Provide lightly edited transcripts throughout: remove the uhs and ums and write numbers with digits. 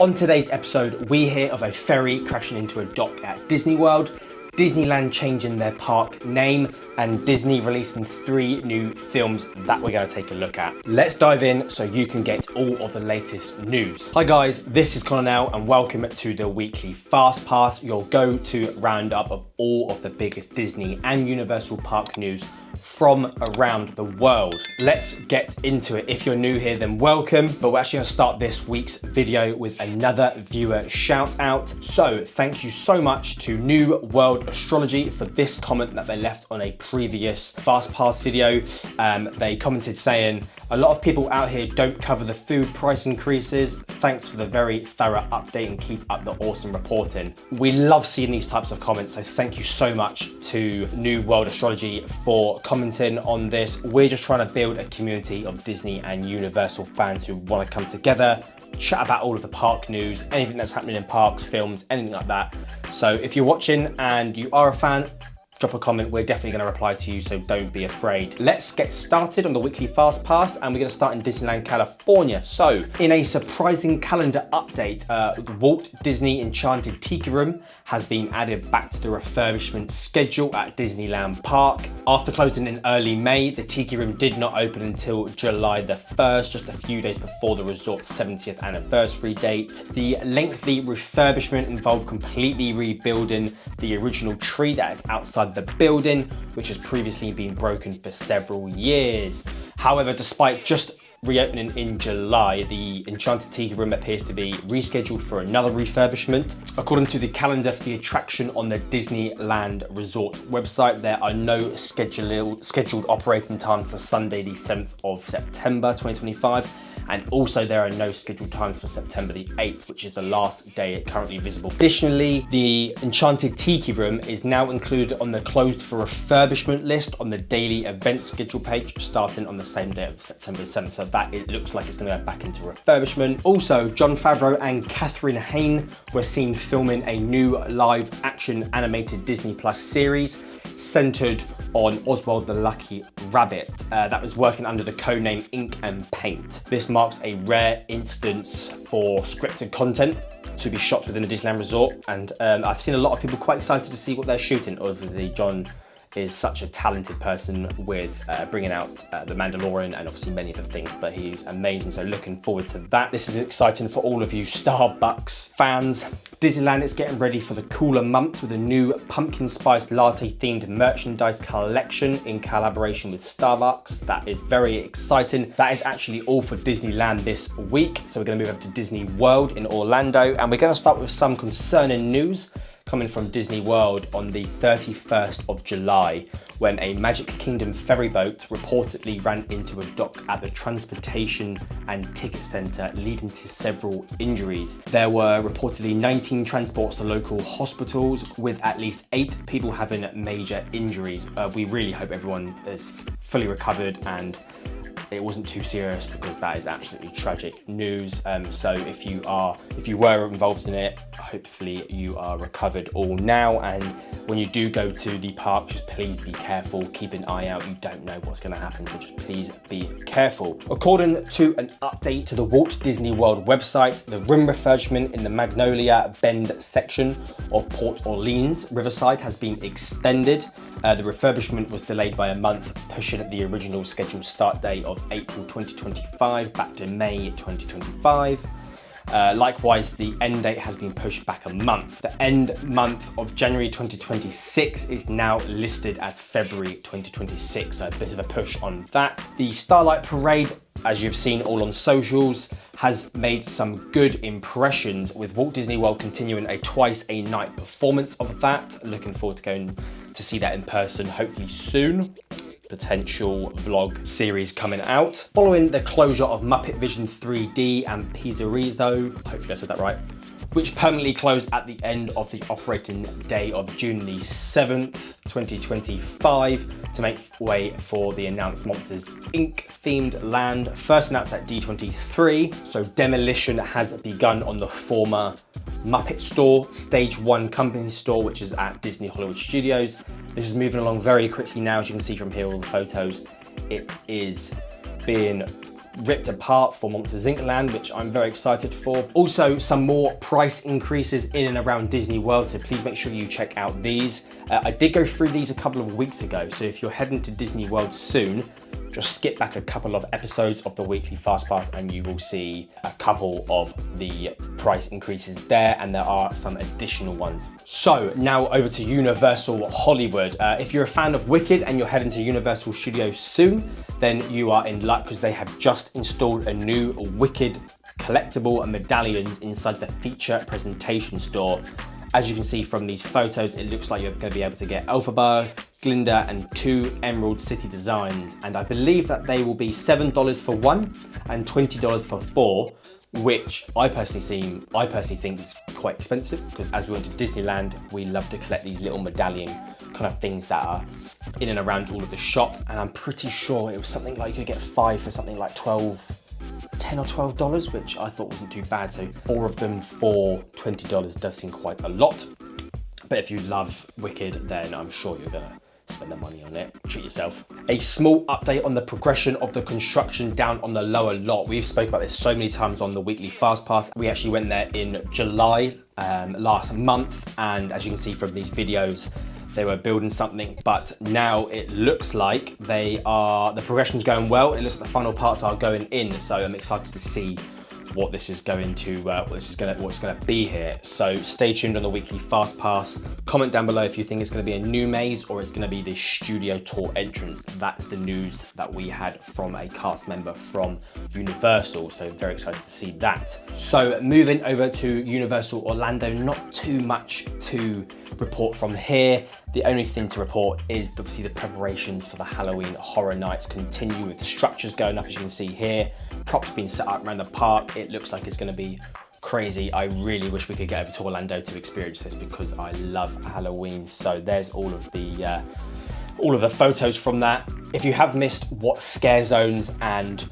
On today's episode, we hear of a ferry crashing into a dock at Disney World, Disneyland changing their park name, and Disney releasing 3 new films that we're going to take a look at. Let's dive in so you can get all of the latest news. Hi guys, this is Connor now and welcome to the Weekly FastPass, your go-to roundup of all of the biggest Disney and Universal Park news from around the world. Let's get into it. If you're new here, then welcome, but we're actually going to start this week's video with another viewer shout out. So thank you so much to New World Astrology for this comment that they left on a previous FastPass video. They commented saying, a lot of people out here don't cover the food price increases. Thanks for the very thorough update and keep up the awesome reporting. We love seeing these types of comments, so thank you so much to New World Astrology for commenting on this. We're just trying to build a community of Disney and Universal fans who want to come together, chat about all of the park news, anything that's happening in parks, films, anything like that. So if you're watching and you are a fan, drop a comment. We're definitely going to reply to you, so don't be afraid. Let's get started on the Weekly FastPass, and we're going to start in Disneyland California. So, in a surprising calendar update, the Walt Disney Enchanted Tiki Room has been added back to the refurbishment schedule at Disneyland Park. After closing in early May, the Tiki Room did not open until July the 1st, just a few days before the resort's 70th anniversary date. The lengthy refurbishment involved completely rebuilding the original tree that is outside the building, which has previously been broken for several years. However, despite just reopening in July, the Enchanted Tiki Room appears to be rescheduled for another refurbishment. According to the calendar for the attraction on the Disneyland Resort website, there are no scheduled operating times for Sunday the 7th of September 2025. And also there are no scheduled times for September the 8th, which is the last day currently visible. Additionally, the Enchanted Tiki Room is now included on the closed for refurbishment list on the daily event schedule page, starting on the same day of September 7th. So that it looks like it's going to go back into refurbishment. Also, Jon Favreau and Catherine Hahn were seen filming a new live action animated Disney Plus series centered on Oswald the Lucky Rabbit that was working under the codename Ink and Paint. This marks a rare instance for scripted content to be shot within the Disneyland Resort, and I've seen a lot of people quite excited to see what they're shooting. Obviously, John is such a talented person with bringing out The Mandalorian and obviously many other things, but he's amazing, so looking forward to that. This is exciting for all of you Starbucks fans. Disneyland is getting ready for the cooler months with a new pumpkin spice latte themed merchandise collection in collaboration with Starbucks. That is very exciting. That is actually all for Disneyland this week, so we're going to move over to Disney World in Orlando, and we're going to start with some concerning news coming from Disney World on the 31st of July, when a Magic Kingdom ferry boat reportedly ran into a dock at the Transportation and Ticket Center, leading to several injuries. There were reportedly 19 transports to local hospitals, with at least 8 people having major injuries. We really hope everyone is fully recovered and it wasn't too serious, because that is absolutely tragic news. So if you were involved in it, hopefully you are recovered all now. And when you do go to the park, just please be careful, keep an eye out. You don't know what's going to happen, so just please be careful. According to an update to the Walt Disney World website, the room refurbishment in the Magnolia Bend section of Port Orleans Riverside has been extended. The refurbishment was delayed by a month, pushing the original scheduled start date of April 2025 back to May 2025. Likewise, the end date has been pushed back a month. The end month of January 2026 is now listed as February 2026, so a bit of a push on that. The Starlight Parade, as you've seen all on socials, has made some good impressions, with Walt Disney World continuing a twice a night performance of that. Looking forward to going to see that in person, hopefully soon. Potential vlog series coming out. Following the closure of Muppet Vision 3D and Pizzerizo, hopefully I said that right, which permanently closed at the end of the operating day of June the 7th, 2025, to make way for the announced Monsters Inc. themed land, first announced at D23. So demolition has begun on the former Muppet store, Stage 1 company store, which is at Disney Hollywood Studios. This is moving along very quickly now, as you can see from here, all the photos. It is being ripped apart for Monsters Inc. Land, which I'm very excited for. Also, some more price increases in and around Disney World, so please make sure you check out these. I did go through these a couple of weeks ago, so if you're heading to Disney World soon, just skip back a couple of episodes of the Weekly FastPass and you will see a couple of the price increases there, and there are some additional ones. So now over to Universal Hollywood. If you're a fan of Wicked and you're heading to Universal Studios soon, then you are in luck because they have just installed a new Wicked collectible and medallions inside the feature presentation store. As you can see from these photos, it looks like you're going to be able to get Elphaba, Glinda, and 2 Emerald City designs. And I believe that they will be $7 for 1 and $20 for 4, which I personally think is quite expensive, because as we went to Disneyland, we love to collect these little medallion kind of things that are in and around all of the shops. And I'm pretty sure it was something like you could get 5 for something like $10 or $12, which I thought wasn't too bad. So 4 of them for $20 does seem quite a lot. But if you love Wicked, then I'm sure you're gonna spend the money on it. Treat yourself. A small update on the progression of the construction down on the lower lot. We've spoken about this so many times on the Weekly FastPass. We actually went there in July last month, and as you can see from these videos, they were building something, but now it looks like the progression's going well. It looks like the final parts are going in, so I'm excited to see what this is going to, what's going to be here. So stay tuned on the Weekly FastPass. Comment down below if you think it's going to be a new maze or it's going to be the studio tour entrance. That's the news that we had from a cast member from Universal, so very excited to see that. So moving over to Universal Orlando, not too much to report from here. The only thing to report is obviously the preparations for the Halloween Horror Nights continue, with the structures going up, as you can see here, props being set up around the park. It looks like it's going to be crazy. I really wish we could get over to Orlando to experience this because I love Halloween. So there's all of the photos from that. If you have missed what scare zones and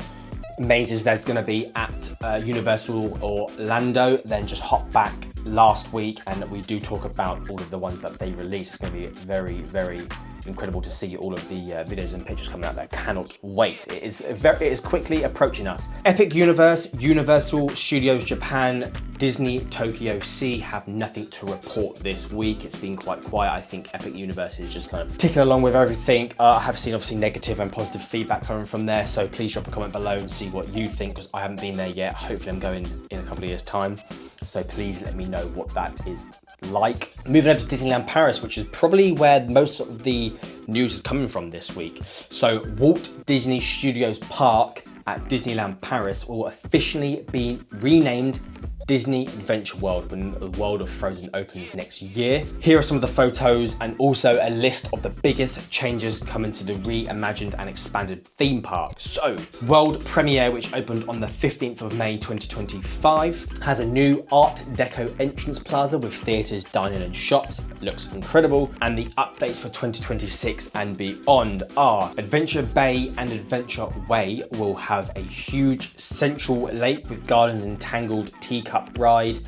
mazes there's going to be at Universal Orlando, then just hop back last week and we do talk about all of the ones that they released. It's going to be very, very incredible to see all of the videos and pictures coming out there. Cannot wait. It is quickly approaching us. Epic Universe, Universal Studios Japan, Disney Tokyo Sea have nothing to report this week. It's been quite quiet. I think Epic Universe is just kind of ticking along with everything. I have seen obviously negative and positive feedback coming from there, so please drop a comment below and see what you think, because I haven't been there yet. Hopefully I'm going in a couple of years' time. So please let me know what that is like. Moving over to Disneyland Paris, which is probably where most of the news is coming from this week. So Walt Disney Studios Park at Disneyland Paris will officially be renamed Disney Adventure World when the World of Frozen opens next year. Here are some of the photos and also a list of the biggest changes coming to the reimagined and expanded theme park. So, world premiere, which opened on the 15th of May 2025, has a new Art Deco entrance plaza with theatres, dining and shops. Looks incredible. And the updates for 2026 and beyond are Adventure Bay and Adventure Way will have a huge central lake with gardens and tangled teacup ride,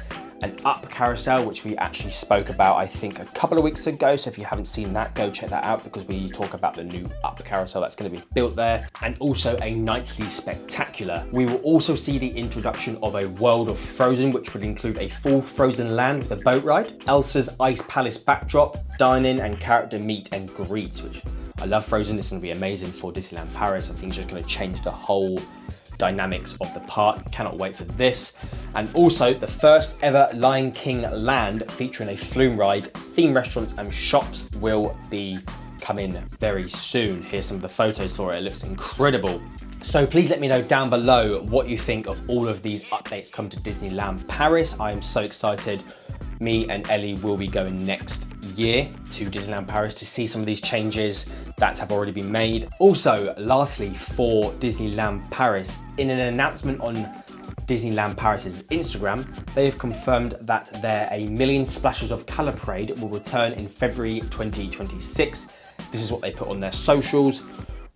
an Up carousel, which we actually spoke about I think a couple of weeks ago, so if you haven't seen that, go check that out because we talk about the new Up carousel that's going to be built there, and also a nightly spectacular. We will also see the introduction of a World of Frozen, which will include a full Frozen land with a boat ride, Elsa's Ice Palace backdrop, dining and character meet and greets, which I love Frozen. It's going to be amazing for Disneyland Paris. I think it's just going to change the whole dynamics of the park. Cannot wait for this. And also the first ever Lion King land featuring a flume ride, theme restaurants and shops will be coming very soon. Here's some of the photos for it. It looks incredible. So please let me know down below what you think of all of these updates come to Disneyland Paris. I am so excited. Me and Ellie will be going next year to Disneyland Paris to see some of these changes that have already been made. Also, lastly, for Disneyland Paris, in an announcement on Disneyland Paris's Instagram, they have confirmed that their A Million Splashes of Colour Parade will return in February 2026. This is what they put on their socials.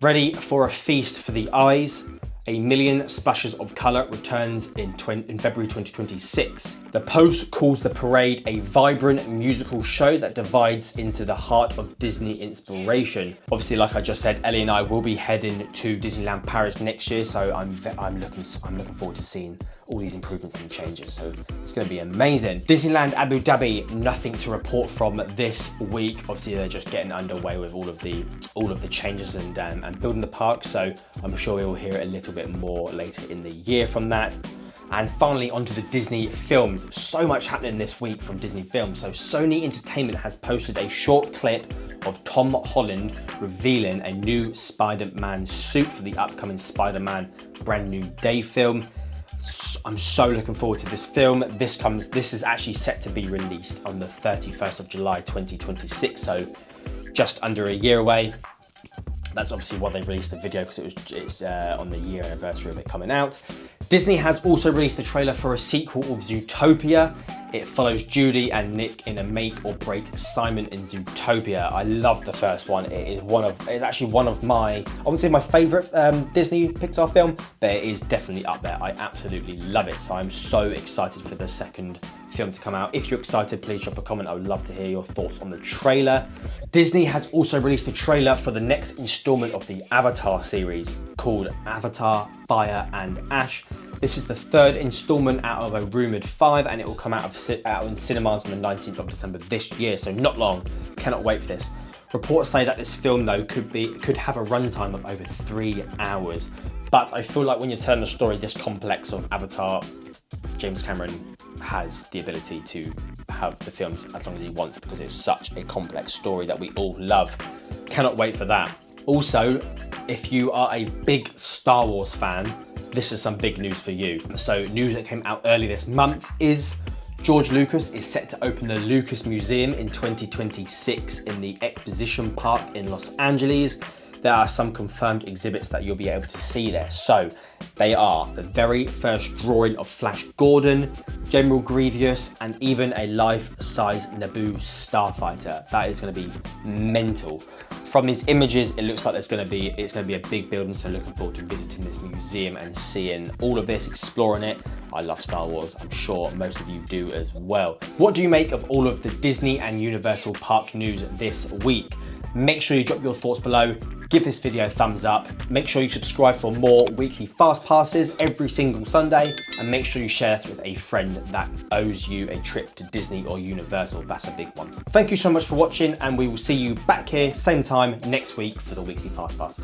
Ready for a feast for the eyes. A Million Splashes of Colour returns in February 2026. The Post calls the parade a vibrant musical show that divides into the heart of Disney inspiration. Obviously, like I just said, Ellie and I will be heading to Disneyland Paris next year, so I'm looking forward to seeing all these improvements and changes, so it's going to be amazing. Disneyland Abu Dhabi, nothing to report from this week. Obviously, they're just getting underway with all of the changes and building the park, so I'm sure we will hear a little bit more later in the year from that. And finally, onto the Disney films. So much happening this week from Disney films. So Sony Entertainment has posted a short clip of Tom Holland revealing a new Spider-Man suit for the upcoming Spider-Man Brand New Day film. I'm so looking forward to this film. This is actually set to be released on the 31st of July 2026, so just under a year away. That's obviously why they released the video, because it's on the year anniversary of it coming out. Disney has also released the trailer for a sequel of Zootopia. It follows Judy and Nick in a make or break assignment in Zootopia. I love the first one. It's actually one of my, I wouldn't say my favourite Disney Pixar film, but it is definitely up there. I absolutely love it. So I'm so excited for the second film to come out. If you're excited, please drop a comment. I would love to hear your thoughts on the trailer. Disney has also released a trailer for the next installment of the Avatar series called Avatar: Fire and Ash. This is the third installment out of a rumoured 5, and it will come out in cinemas on the 19th of December this year, so not long. Cannot wait for this. Reports say that this film, though, could have a runtime of over 3 hours. But I feel like when you're telling a story this complex of Avatar, James Cameron has the ability to have the films as long as he wants, because it's such a complex story that we all love. Cannot wait for that. Also, if you are a big Star Wars fan, this is some big news for you. So news that came out early this month is George Lucas is set to open the Lucas Museum in 2026 in the Exposition Park in Los Angeles. There are some confirmed exhibits that you'll be able to see there. So they are the very first drawing of Flash Gordon, General Grievous, and even a life-size Naboo starfighter. That is going to be mental. From these images, it looks like it's going to be a big building, so looking forward to visiting this museum and seeing all of this, exploring it. I love Star Wars. I'm sure most of you do as well. What do you make of all of the Disney and Universal Park news this week? Make sure you drop your thoughts below. Give this video a thumbs up. Make sure you subscribe for more weekly fast passes every single Sunday, and make sure you share this with a friend that owes you a trip to Disney or Universal. That's a big one. Thank you so much for watching, and we will see you back here same time next week for the weekly fast pass.